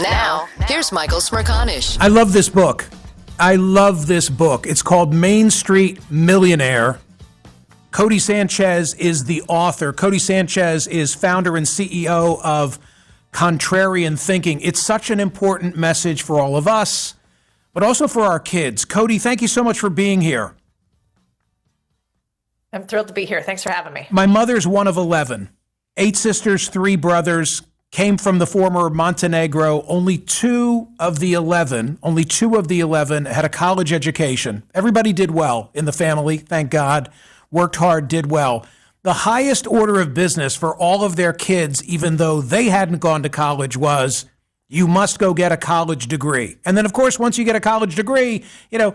Now, here's Michael Smerconish. I love this book. It's called Main Street Millionaire. Codie Sanchez is the author. Codie Sanchez is founder and CEO of Contrarian Thinking. It's such an important message for all of us, but also for our kids. Codie, thank you so much for being here. I'm thrilled to be here. Thanks for having me. My mother's one of 11. 8 sisters, 3 brothers, came from the former Montenegro. Only two of the 11 had a college education. Everybody did well in the family, thank God. Worked hard, did well. The highest order of business for all of their kids, even though they hadn't gone to college, was you must go get a college degree. And then, of course, once you get a college degree,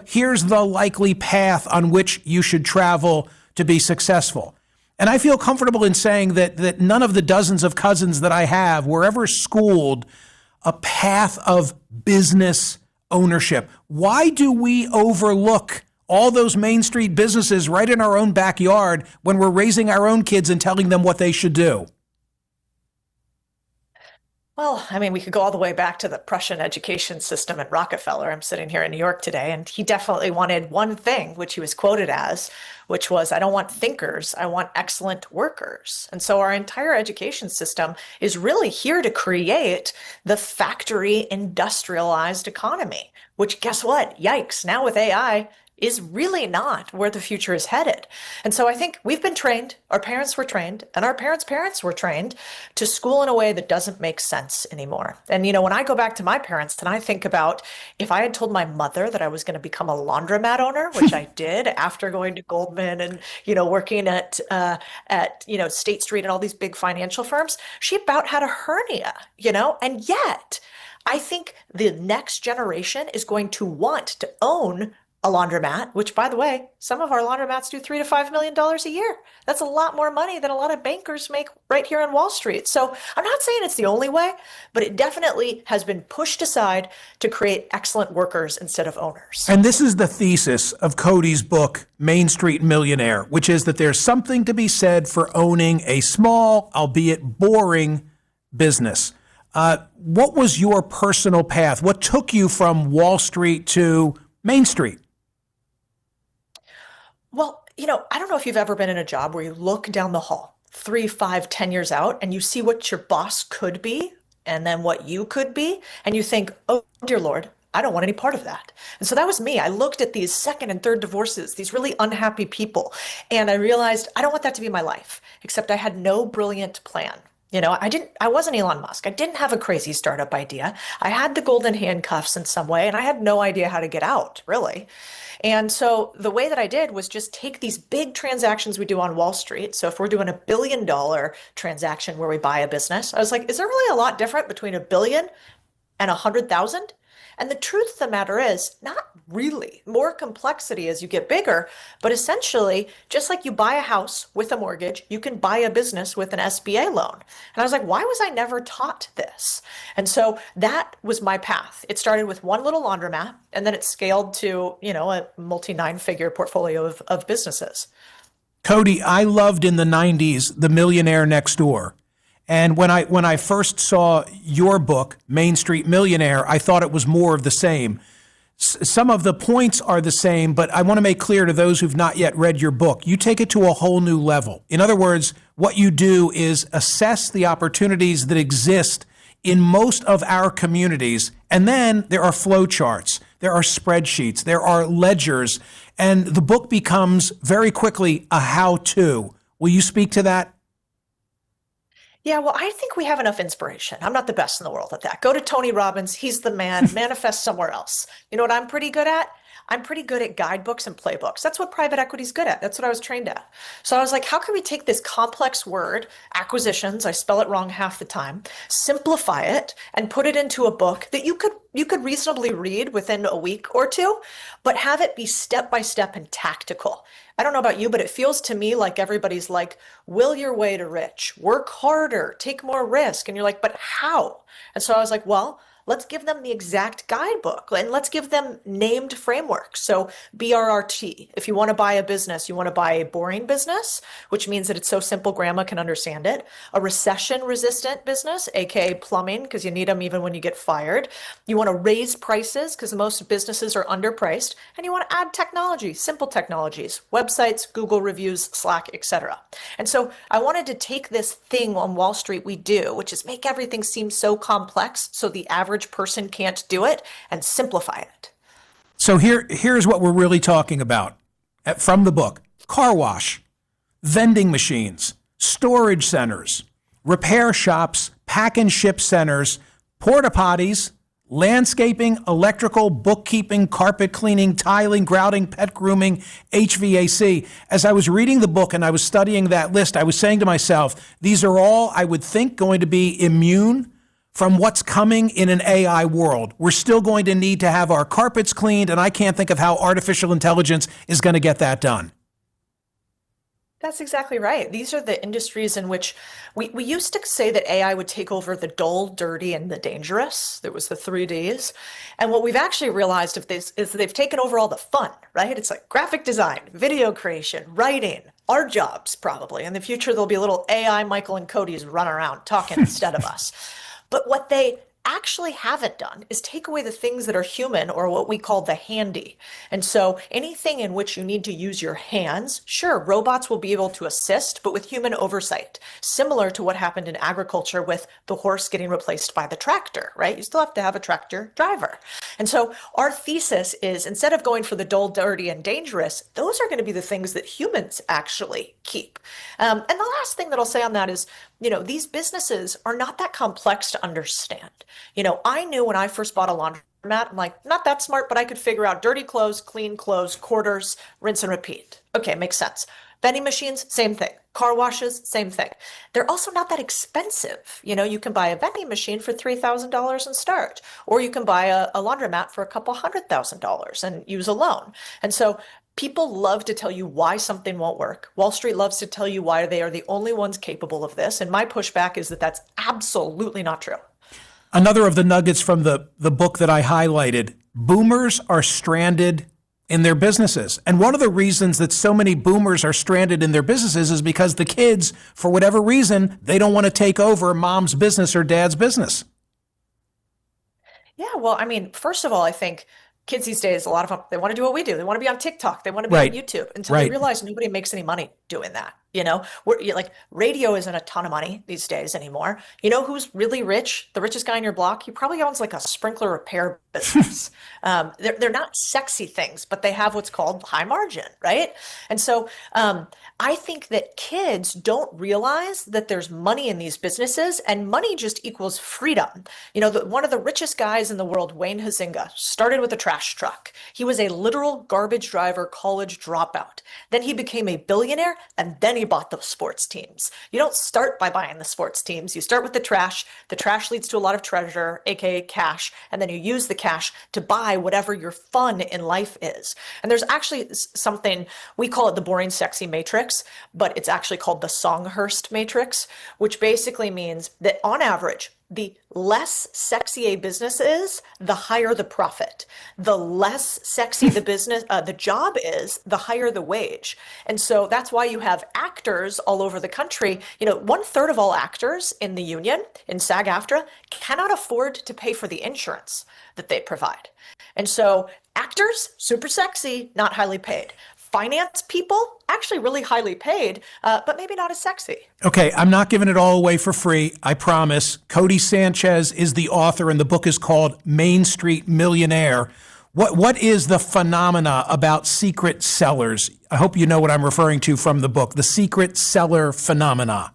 here's the likely path on which you should travel to be successful. And I feel comfortable in saying that none of the dozens of cousins that I have were ever schooled a path of business ownership. Why do we overlook all those Main Street businesses right in our own backyard when we're raising our own kids and telling them what they should do? Well, we could go all the way back to the Prussian education system and Rockefeller. I'm sitting here in New York today, and he definitely wanted one thing, which he was quoted as, which was, I don't want thinkers, I want excellent workers. And so our entire education system is really here to create the factory industrialized economy, which guess what? Yikes, now with AI, is really not where the future is headed. And so I think we've been trained, our parents were trained, and our parents' parents were trained to school in a way that doesn't make sense anymore. And when I go back to my parents and I think about if I had told my mother that I was going to become a laundromat owner, which I did after going to Goldman and, working at State Street and all these big financial firms, she about had a hernia, and yet I think the next generation is going to want to own a laundromat, which, by the way, some of our laundromats do $3 to $5 million a year. That's a lot more money than a lot of bankers make right here on Wall Street. So I'm not saying it's the only way, but it definitely has been pushed aside to create excellent workers instead of owners. And this is the thesis of Codie's book, Main Street Millionaire, which is that there's something to be said for owning a small, albeit boring, business. What was your personal path? What took you from Wall Street to Main Street? Well, I don't know if you've ever been in a job where you look down the hall 3, 5, 10 years out and you see what your boss could be and then what you could be. And you think, oh, dear Lord, I don't want any part of that. And so that was me. I looked at these second and third divorces, these really unhappy people, and I realized I don't want that to be my life, except I had no brilliant plan. I wasn't Elon Musk. I didn't have a crazy startup idea. I had the golden handcuffs in some way, and I had no idea how to get out, really. And so the way that I did was just take these big transactions we do on Wall Street. So if we're doing $1 billion transaction where we buy a business, I was like, is there really a lot different between $1 billion and 100,000? And the truth of the matter is, not really. More complexity as you get bigger, but essentially, just like you buy a house with a mortgage, you can buy a business with an SBA loan. And I was like, why was I never taught this? And so that was my path. It started with one little laundromat, and then it scaled to, a multi-9-figure portfolio of businesses. Codie, I loved in the 90s The Millionaire Next Door. And when I first saw your book, Main Street Millionaire, I thought it was more of the same. Some of the points are the same, but I want to make clear to those who've not yet read your book, you take it to a whole new level. In other words, what you do is assess the opportunities that exist in most of our communities, and then there are flow charts, there are spreadsheets, there are ledgers, and the book becomes very quickly a how-to. Will you speak to that? Yeah, well, I think we have enough inspiration. I'm not the best in the world at that. Go to Tony Robbins. He's the man. Manifest somewhere else. You know what I'm pretty good at? I'm pretty good at guidebooks and playbooks. That's what private equity is good at. That's what I was trained at. So I was like, how can we take this complex word, acquisitions, I spell it wrong half the time, simplify it and put it into a book that you could reasonably read within a week or two, but have it be step by step and tactical. I don't know about you, but it feels to me like everybody's like, will your way to rich, work harder, take more risk. And you're like, but how? And so I was like, well, let's give them the exact guidebook and let's give them named frameworks. So BRRT, if you want to buy a business, you want to buy a boring business, which means that it's so simple grandma can understand it, a recession resistant business, aka plumbing, because you need them even when you get fired. You want to raise prices because most businesses are underpriced, and you want to add technology, simple technologies, websites, Google reviews, Slack, etc. And so I wanted to take this thing on Wall Street we do, which is make everything seem so complex so the average person can't do it, and simplify it. So here's what we're really talking about from the book: car wash, vending machines, storage centers, repair shops, pack and ship centers, porta potties, landscaping, electrical, bookkeeping, carpet cleaning, tiling, grouting, pet grooming, HVAC. As I was reading the book and I was studying that list, I was saying to myself, these are all, I would think, going to be immune from what's coming in an AI world. We're still going to need to have our carpets cleaned, and I can't think of how artificial intelligence is going to get that done. That's exactly right. These are the industries in which we used to say that AI would take over the dull, dirty, and the dangerous. There was the 3Ds. And what we've actually realized is they've taken over all the fun, right? It's like graphic design, video creation, writing, our jobs probably. In the future, there'll be a little AI Michael and Codie's run around talking instead of us. But what they actually haven't done is take away the things that are human, or what we call the handy. And so anything in which you need to use your hands, sure, robots will be able to assist, but with human oversight, similar to what happened in agriculture with the horse getting replaced by the tractor, right? You still have to have a tractor driver. And so our thesis is, instead of going for the dull, dirty, and dangerous, those are going to be the things that humans actually keep. And the last thing that I'll say on that is, these businesses are not that complex to understand. I knew when I first bought a laundromat, I'm like, not that smart, but I could figure out dirty clothes, clean clothes, quarters, rinse and repeat. Okay, makes sense. Vending machines, same thing. Car washes, same thing. They're also not that expensive. You can buy a vending machine for $3,000 and start, or you can buy a laundromat for a couple $100,000 and use a loan. And so people love to tell you why something won't work. Wall Street loves to tell you why they are the only ones capable of this. And my pushback is that that's absolutely not true. Another of the nuggets from the book that I highlighted: boomers are stranded in their businesses. And one of the reasons that so many boomers are stranded in their businesses is because the kids, for whatever reason, they don't want to take over mom's business or dad's business. Yeah, well, first of all, I think kids these days, a lot of them, they want to do what we do. They want to be on TikTok. They want to be Right. on YouTube until they realize nobody makes any money doing that. Radio isn't a ton of money these days anymore. Who's really rich? The richest guy on your block, he probably owns like a sprinkler repair business. They're not sexy things, but they have what's called high margin, right? And so I think that kids don't realize that there's money in these businesses, and money just equals freedom. One of the richest guys in the world, Wayne Huizenga, started with a trash truck. He was a literal garbage driver, college dropout. Then he became a billionaire, and then he bought the sports teams. You don't start by buying the sports teams. You start with the trash. The trash leads to a lot of treasure, aka cash, and then you use the cash to buy whatever your fun in life is. And there's actually something, we call it the boring sexy matrix, but it's actually called the Songhurst matrix, which basically means that on average, the less sexy a business is, the higher the profit. The less sexy the business, the job is, the higher the wage. And so that's why you have actors all over the country. 1/3 of all actors in the union, in SAG-AFTRA, cannot afford to pay for the insurance that they provide. And so actors, super sexy, not highly paid. Finance people, actually really highly paid, but maybe not as sexy. Okay, I'm not giving it all away for free, I promise. Codie Sanchez is the author, and the book is called Street Millionaire. What is the phenomena about secret sellers? I hope you know what I'm referring to from the book, the secret seller phenomena.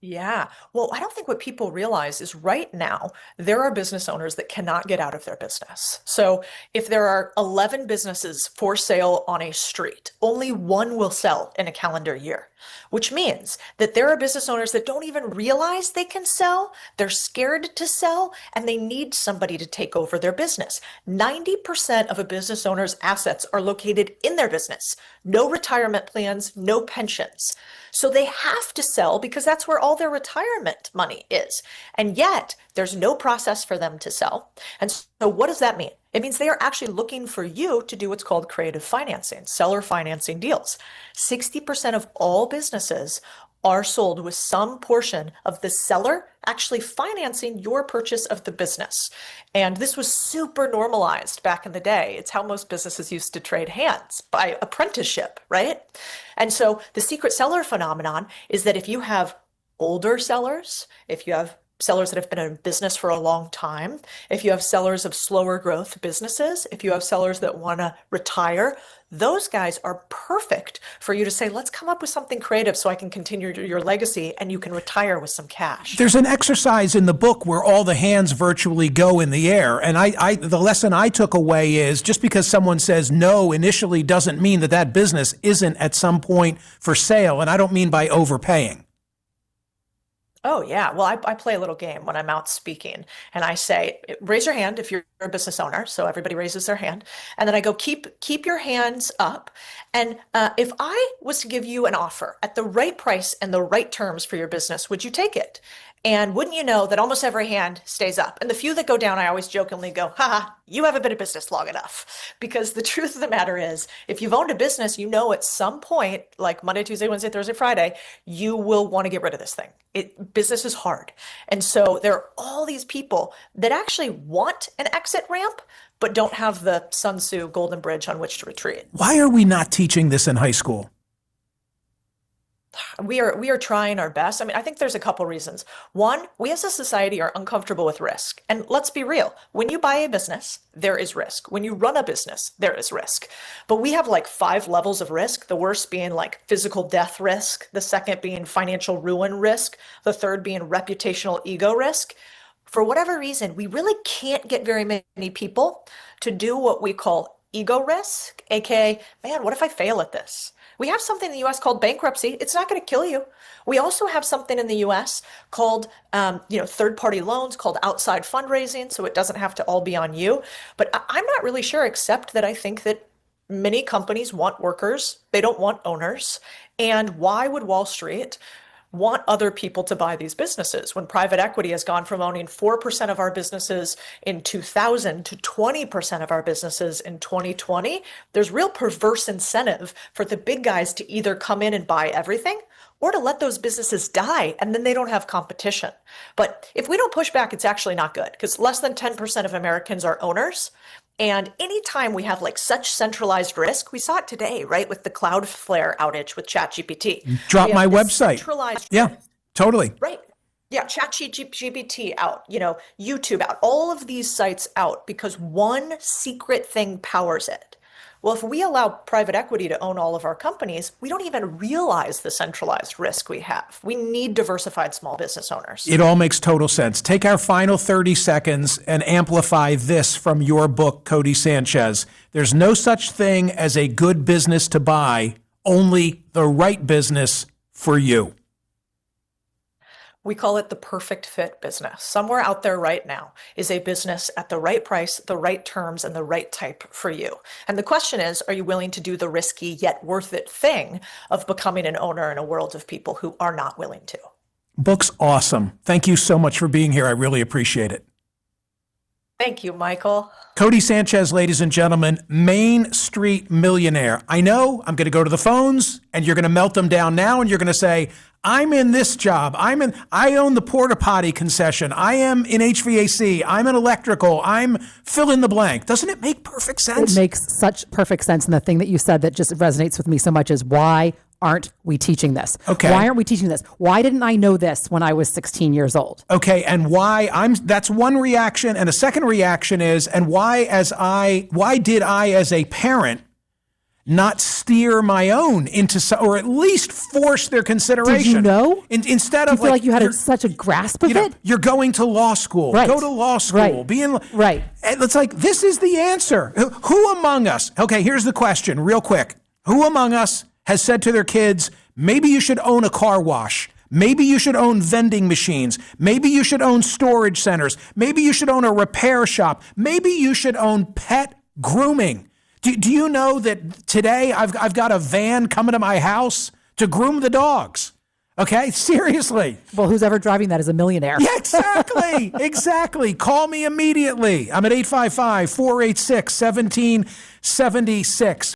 Yeah. Well, I don't think what people realize is right now, there are business owners that cannot get out of their business. So if there are 11 businesses for sale on a street, only one will sell in a calendar year, which means that there are business owners that don't even realize they can sell. They're scared to sell, and they need somebody to take over their business. 90% of a business owner's assets are located in their business. No retirement plans, no pensions. So they have to sell because that's where all their retirement money is. And yet there's no process for them to sell. And so what does that mean? It means they are actually looking for you to do what's called creative financing, seller financing deals. 60% of all businesses are sold with some portion of the seller actually financing your purchase of the business. And this was super normalized back in the day. It's how most businesses used to trade hands, by apprenticeship, right? And so the secret seller phenomenon is that if you have older sellers, if you have sellers that have been in business for a long time, if you have sellers of slower growth businesses, if you have sellers that want to retire, those guys are perfect for you to say, let's come up with something creative so I can continue your legacy and you can retire with some cash. There's an exercise in the book where all the hands virtually go in the air. And the lesson I took away is just because someone says no initially doesn't mean that that business isn't at some point for sale. And I don't mean by overpaying. Oh, yeah. Well, I play a little game when I'm out speaking and I say, raise your hand if you're a business owner. So everybody raises their hand. And then I go, keep your hands up. And if I was to give you an offer at the right price and the right terms for your business, would you take it? And wouldn't you know that almost every hand stays up? And the few that go down, I always jokingly go, haha, you haven't been in business long enough. Because the truth of the matter is, if you've owned a business, you know at some point, like Monday, Tuesday, Wednesday, Thursday, Friday, you will want to get rid of this thing. Business is hard. And so there are all these people that actually want an exit ramp, but don't have the Sun Tzu golden bridge on which to retreat. Why are we not teaching this in high school? We are trying our best. I mean, I think there's a couple reasons. One, we as a society are uncomfortable with risk. And let's be real. When you buy a business, there is risk. When you run a business, there is risk. But we have like 5 levels of risk. The worst being like physical death risk. The second being financial ruin risk. The third being reputational ego risk. For whatever reason, we really can't get very many people to do what we call ego risk, aka, man, what if I fail at this? We have something in the US called bankruptcy. It's not going to kill you. We also have something in the US called, third-party loans, called outside fundraising, so it doesn't have to all be on you. But I'm not really sure, except that I think that many companies want workers. They don't want owners. And why would Wall Street want other people to buy these businesses when private equity has gone from owning 4% of our businesses in 2000 to 20% of our businesses in 2020? There's real perverse incentive for the big guys to either come in and buy everything or to let those businesses die, and then they don't have competition. But if we don't push back, it's actually not good, because less than 10% of Americans are owners. And anytime we have like such centralized risk, we saw it today, right, with the Cloudflare outage with ChatGPT. Drop my website. Yeah, totally. Right. Yeah, ChatGPT out, YouTube out, all of these sites out because one secret thing powers it. Well, if we allow private equity to own all of our companies, we don't even realize the centralized risk we have. We need diversified small business owners. It all makes total sense. Take our final 30 seconds and amplify this from your book, Codie Sanchez. There's no such thing as a good business to buy, only the right business for you. We call it the perfect fit business. Somewhere out there right now is a business at the right price, the right terms, and the right type for you. And the question is, are you willing to do the risky yet worth it thing of becoming an owner in a world of people who are not willing to? Book's awesome. Thank you so much for being here. I really appreciate it. Thank you, Michael. Codie Sanchez, ladies and gentlemen, Main Street Millionaire. I know I'm going to go to the phones and you're going to melt them down now and you're going to say, I'm in this job. I own the porta potty concession. I am in HVAC. I'm in electrical. I'm fill in the blank. Doesn't it make perfect sense? It makes such perfect sense. And the thing that you said that just resonates with me so much is why aren't we teaching this? Okay. Why aren't we teaching this? Why didn't I know this when I was 16 years old? Okay, and that's one reaction, and a second reaction is, and why did I as a parent not steer my own into or at least force their consideration? Did you know? Instead Do of you feel like you had such a grasp of it? You're going to law school. Right. Go to law school. Right. Right. And it's like, this is the answer. Who among us? Okay, here's the question, real quick. Who among us has said to their kids, maybe you should own a car wash. Maybe you should own vending machines. Maybe you should own storage centers. Maybe you should own a repair shop. Maybe you should own pet grooming. Do you know that today I've got a van coming to my house to groom the dogs. Okay, seriously. Well, who's ever driving that is a millionaire. Yeah, exactly. Exactly. Call me immediately. I'm at 855-486-1776.